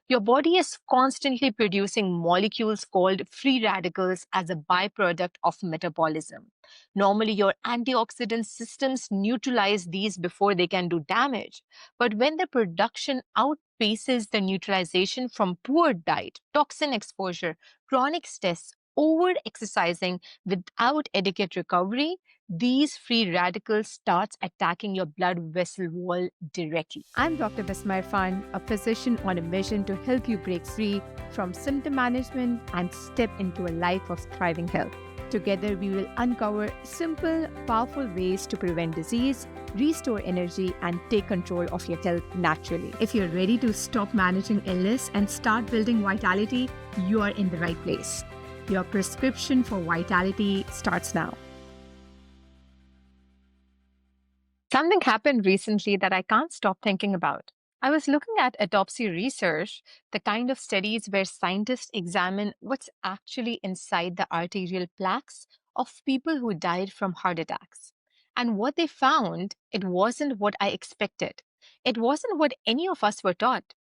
Your body is constantly producing molecules called free radicals as a byproduct of metabolism. Normally, your antioxidant systems neutralize these before they can do damage. But when the production outpaces the neutralization from poor diet, toxin exposure, chronic stress, over exercising without adequate recovery, these free radicals starts attacking your blood vessel wall directly. I'm Dr. Bismah Irfan, a physician on a mission to help you break free from symptom management and step into a life of thriving health. Together, we will uncover simple, powerful ways to prevent disease, restore energy, and take control of your health naturally. If you're ready to stop managing illness and start building vitality, you are in the right place. Your prescription for vitality starts now. Something happened recently that I can't stop thinking about. I was looking at autopsy research, the kind of studies where scientists examine what's actually inside the arterial plaques of people who died from heart attacks. And what they found, it wasn't what I expected. It wasn't what any of us were taught.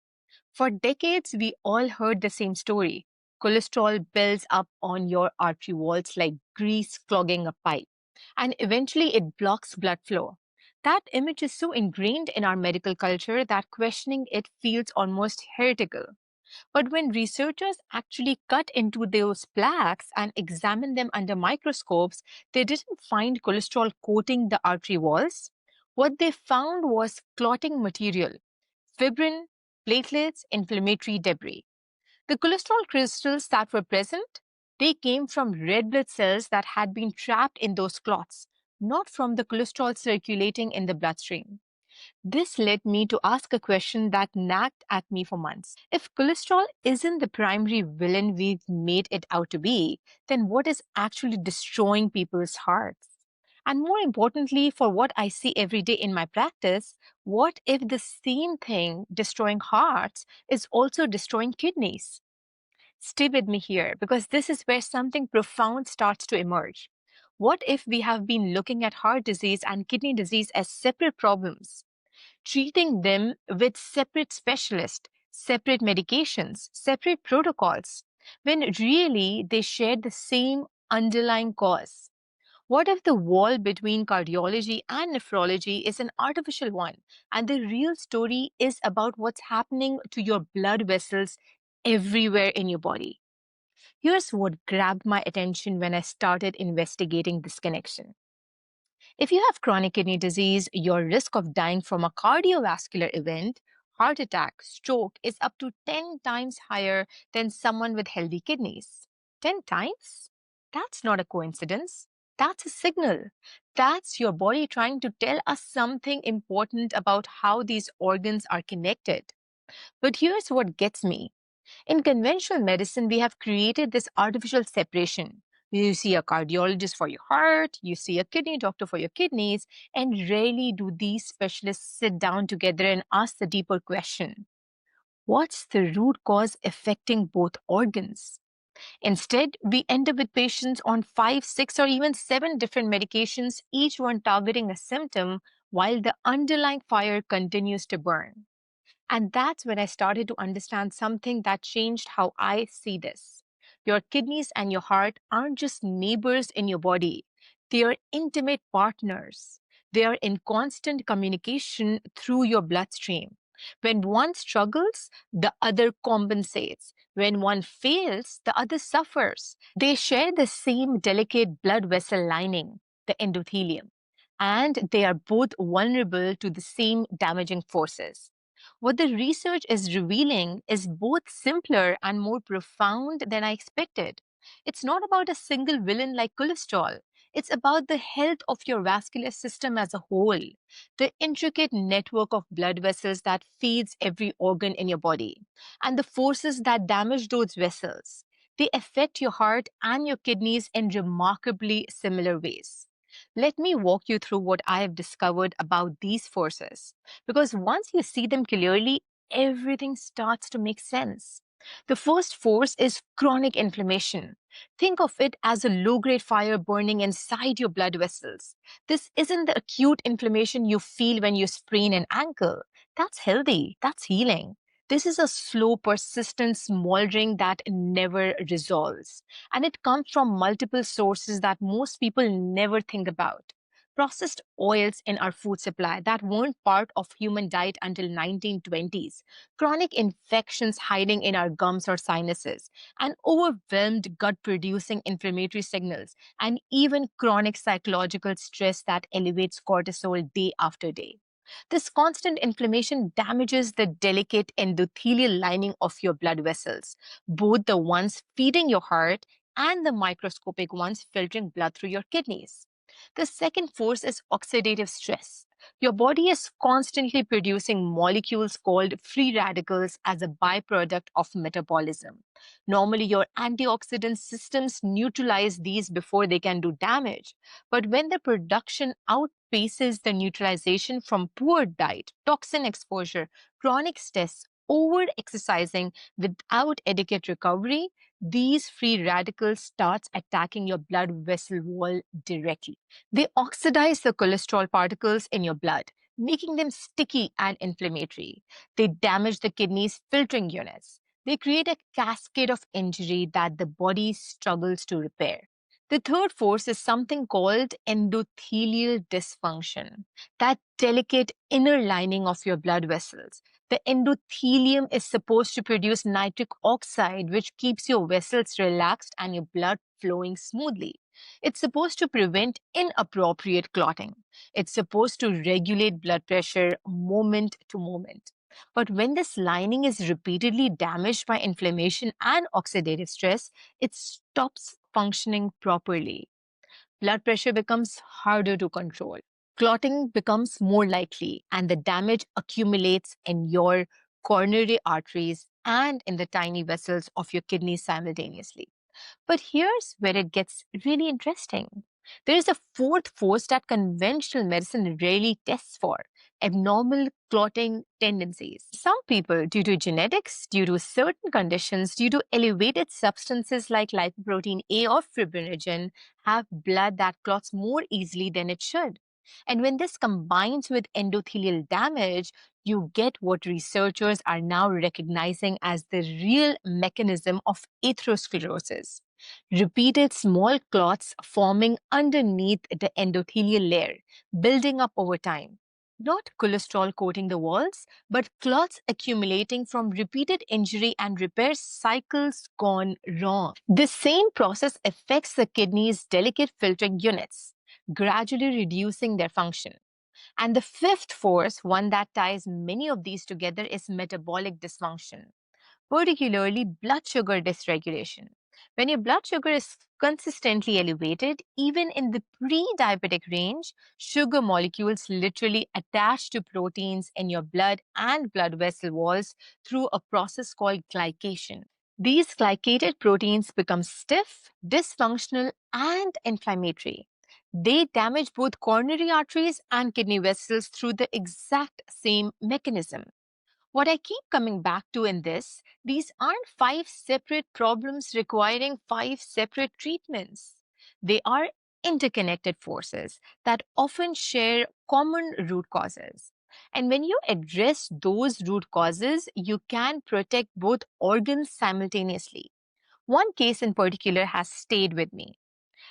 For decades, we all heard the same story. Cholesterol builds up on your artery walls like grease clogging a pipe, and eventually it blocks blood flow. That image is so ingrained in our medical culture that questioning it feels almost heretical. But when researchers actually cut into those plaques and examine them under microscopes, they didn't find cholesterol coating the artery walls. What they found was clotting material, fibrin, platelets, inflammatory debris. The cholesterol crystals that were present, they came from red blood cells that had been trapped in those clots, not from the cholesterol circulating in the bloodstream. This led me to ask a question that nagged at me for months. If cholesterol isn't the primary villain we've made it out to be, then what is actually destroying people's hearts? And more importantly, for what I see every day in my practice, what if the same thing destroying hearts is also destroying kidneys? Stay with me here because this is where something profound starts to emerge. What if we have been looking at heart disease and kidney disease as separate problems, treating them with separate specialists, separate medications, separate protocols, when really they share the same underlying cause? What if the wall between cardiology and nephrology is an artificial one, and the real story is about what's happening to your blood vessels everywhere in your body? Here's what grabbed my attention when I started investigating this connection. If you have chronic kidney disease, your risk of dying from a cardiovascular event, heart attack, stroke, is up to 10 times higher than someone with healthy kidneys. 10 times? That's not a coincidence. That's a signal. That's your body trying to tell us something important about how these organs are connected. But here's what gets me. In conventional medicine, we have created this artificial separation. You see a cardiologist for your heart, you see a kidney doctor for your kidneys, and rarely do these specialists sit down together and ask the deeper question: what's the root cause affecting both organs? Instead, we end up with patients on 5, 6, or even 7 different medications, each one targeting a symptom while the underlying fire continues to burn. And that's when I started to understand something that changed how I see this. Your kidneys and your heart aren't just neighbors in your body, they are intimate partners. They are in constant communication through your bloodstream. When one struggles, the other compensates. When one fails, the other suffers. They share the same delicate blood vessel lining, the endothelium, and they are both vulnerable to the same damaging forces. What the research is revealing is both simpler and more profound than I expected. It's not about a single villain like cholesterol. It's about the health of your vascular system as a whole, the intricate network of blood vessels that feeds every organ in your body, and the forces that damage those vessels. They affect your heart and your kidneys in remarkably similar ways. Let me walk you through what I have discovered about these forces, because once you see them clearly, everything starts to make sense. The first force is chronic inflammation. Think of it as a low-grade fire burning inside your blood vessels. This isn't the acute inflammation you feel when you sprain an ankle. That's healthy, that's healing. This is a slow, persistent smoldering that never resolves. And it comes from multiple sources that most people never think about. Processed oils in our food supply that weren't part of human diet until 1920s, chronic infections hiding in our gums or sinuses, and overwhelmed gut-producing inflammatory signals, and even chronic psychological stress that elevates cortisol day after day. This constant inflammation damages the delicate endothelial lining of your blood vessels, both the ones feeding your heart and the microscopic ones filtering blood through your kidneys. The second force is oxidative stress. Your body is constantly producing molecules called free radicals as a byproduct of metabolism. Normally, your antioxidant systems neutralize these before they can do damage. But when the production outpaces the neutralization from poor diet, toxin exposure, chronic stress, over exercising without adequate recovery, these free radicals starts attacking your blood vessel wall directly. They oxidize the cholesterol particles in your blood, making them sticky and inflammatory. They damage the kidney's filtering units. They create a cascade of injury that the body struggles to repair. The third force is something called endothelial dysfunction, that delicate inner lining of your blood vessels. The endothelium is supposed to produce nitric oxide, which keeps your vessels relaxed and your blood flowing smoothly. It's supposed to prevent inappropriate clotting. It's supposed to regulate blood pressure moment to moment. But when this lining is repeatedly damaged by inflammation and oxidative stress, it stops functioning properly. Blood pressure becomes harder to control. Clotting becomes more likely, and the damage accumulates in your coronary arteries and in the tiny vessels of your kidneys simultaneously. But here's where it gets really interesting. There is a fourth force that conventional medicine rarely tests for: abnormal clotting tendencies. Some people, due to genetics, due to certain conditions, due to elevated substances like lipoprotein A or fibrinogen, have blood that clots more easily than it should. And when this combines with endothelial damage, you get what researchers are now recognizing as the real mechanism of atherosclerosis: repeated small clots forming underneath the endothelial layer, building up over time. Not cholesterol coating the walls, but clots accumulating from repeated injury and repair cycles gone wrong. The same process affects the kidney's delicate filtering units, gradually reducing their function. And the fifth force, one that ties many of these together, is metabolic dysfunction, particularly blood sugar dysregulation. When your blood sugar is consistently elevated, even in the pre-diabetic range, sugar molecules literally attach to proteins in your blood and blood vessel walls through a process called glycation. These glycated proteins become stiff, dysfunctional, and inflammatory. They damage both coronary arteries and kidney vessels through the exact same mechanism. What I keep coming back to in this, these aren't five separate problems requiring five separate treatments. They are interconnected forces that often share common root causes. And when you address those root causes, you can protect both organs simultaneously. One case in particular has stayed with me.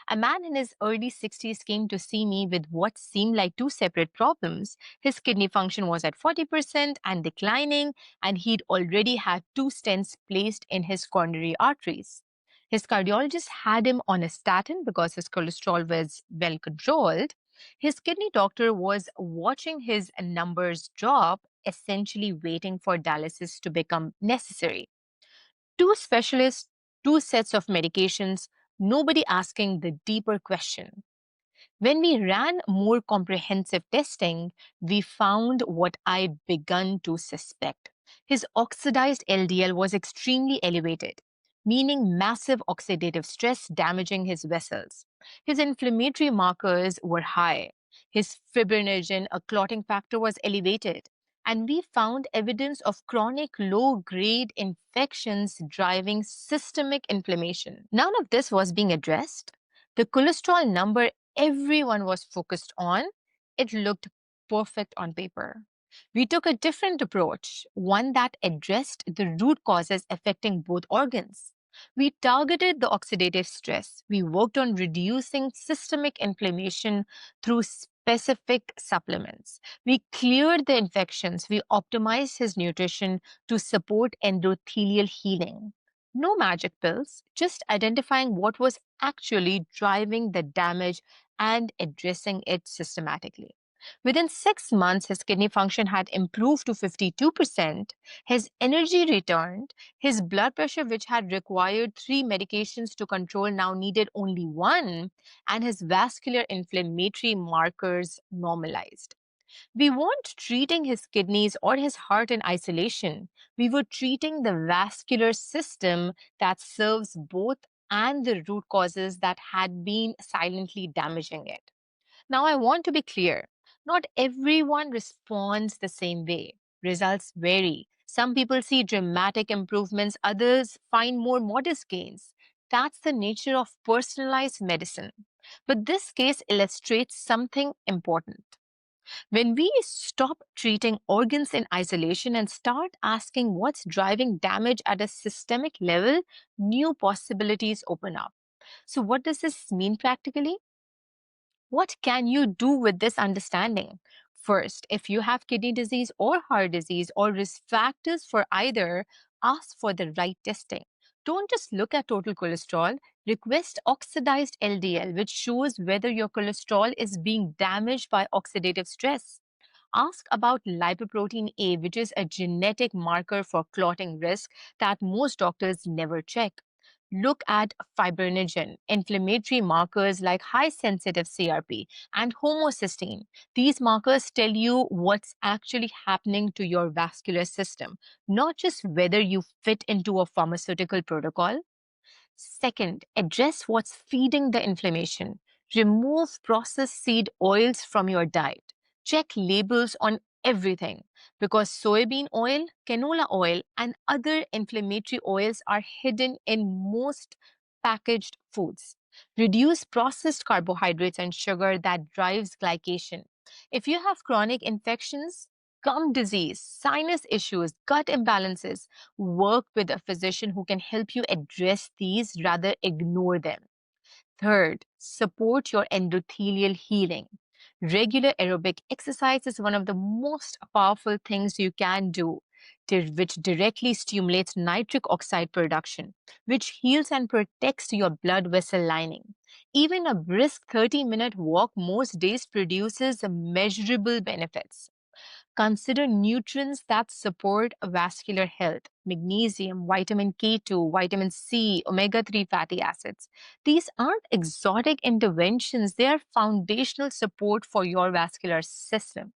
A man in his early 60s came to see me with what seemed like two separate problems. His kidney function was at 40% and declining, and he'd already had two stents placed in his coronary arteries. His cardiologist had him on a statin because his cholesterol was well controlled. His kidney doctor was watching his numbers drop, essentially waiting for dialysis to become necessary. Two specialists, two sets of medications, nobody asking the deeper question. When we ran more comprehensive testing, we found what I'd begun to suspect. His oxidized LDL was extremely elevated, meaning massive oxidative stress damaging his vessels. His inflammatory markers were high. His fibrinogen, a clotting factor, was elevated. And we found evidence of chronic low grade infections driving systemic inflammation. None of this was being addressed. The cholesterol number everyone was focused on, it looked perfect on paper. We took a different approach, one that addressed the root causes affecting both organs. We targeted the oxidative stress. We worked on reducing systemic inflammation through specific supplements. We cleared the infections. We optimized his nutrition to support endothelial healing. No magic pills, just identifying what was actually driving the damage and addressing it systematically. Within 6 months, his kidney function had improved to 52%, his energy returned, his blood pressure, which had required three medications to control, now needed only one, and his vascular inflammatory markers normalized. We weren't treating his kidneys or his heart in isolation. We were treating the vascular system that serves both and the root causes that had been silently damaging it. Now, I want to be clear. Not everyone responds the same way. Results vary. Some people see dramatic improvements, others find more modest gains. That's the nature of personalized medicine. But this case illustrates something important. When we stop treating organs in isolation and start asking what's driving damage at a systemic level, new possibilities open up. So, what does this mean practically? What can you do with this understanding? First, if you have kidney disease or heart disease or risk factors for either, ask for the right testing. Don't just look at total cholesterol, request oxidized LDL, which shows whether your cholesterol is being damaged by oxidative stress. Ask about lipoprotein A, which is a genetic marker for clotting risk that most doctors never check. Look at fibrinogen, inflammatory markers like high sensitive CRP and homocysteine. These markers tell you what's actually happening to your vascular system, not just whether you fit into a pharmaceutical protocol. Second, address what's feeding the inflammation. Remove processed seed oils from your diet. Check labels on everything because soybean oil, canola oil, and other inflammatory oils are hidden in most packaged foods. Reduce processed carbohydrates and sugar that drives glycation. If you have chronic infections, gum disease, sinus issues, gut imbalances, work with a physician who can help you address these rather ignore them. Third, support your endothelial healing. Regular aerobic exercise is one of the most powerful things you can do, which directly stimulates nitric oxide production, which heals and protects your blood vessel lining. Even a brisk 30-minute walk most days produces measurable benefits. Consider nutrients that support vascular health: magnesium, vitamin K2, vitamin C, omega 3 fatty acids. These aren't exotic interventions, they are foundational support for your vascular system.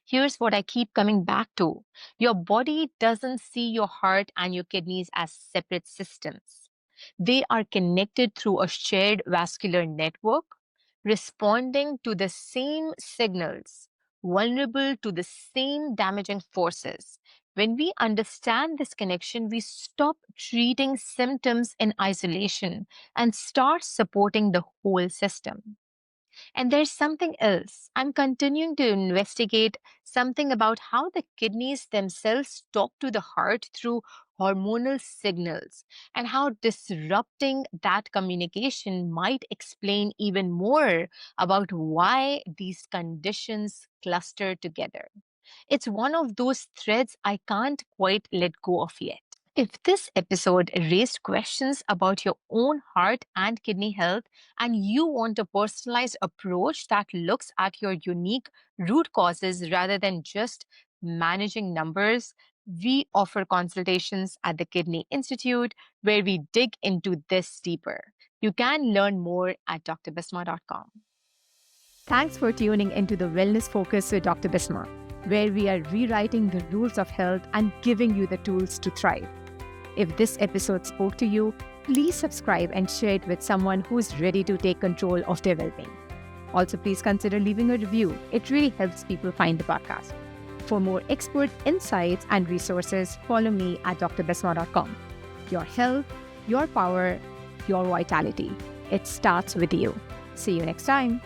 Here's what I keep coming back to: your body doesn't see your heart and your kidneys as separate systems. They are connected through a shared vascular network, responding to the same signals, vulnerable to the same damaging forces. When we understand this connection, we stop treating symptoms in isolation and start supporting the whole system. And there's something else. I'm continuing to investigate something about how the kidneys themselves talk to the heart through hormonal signals and how disrupting that communication might explain even more about why these conditions cluster together. It's one of those threads I can't quite let go of yet. If this episode raised questions about your own heart and kidney health, and you want a personalized approach that looks at your unique root causes rather than just managing numbers, we offer consultations at the Kidney Institute where we dig into this deeper. You can learn more at drbismah.com. Thanks for tuning into the Wellness Focus with Dr. Bismah, where we are rewriting the rules of health and giving you the tools to thrive. If this episode spoke to you, please subscribe and share it with someone who's ready to take control of their well-being. Also, please consider leaving a review. It really helps people find the podcast. For more expert insights and resources, follow me at drbismah.com. Your health, your power, your vitality. It starts with you. See you next time.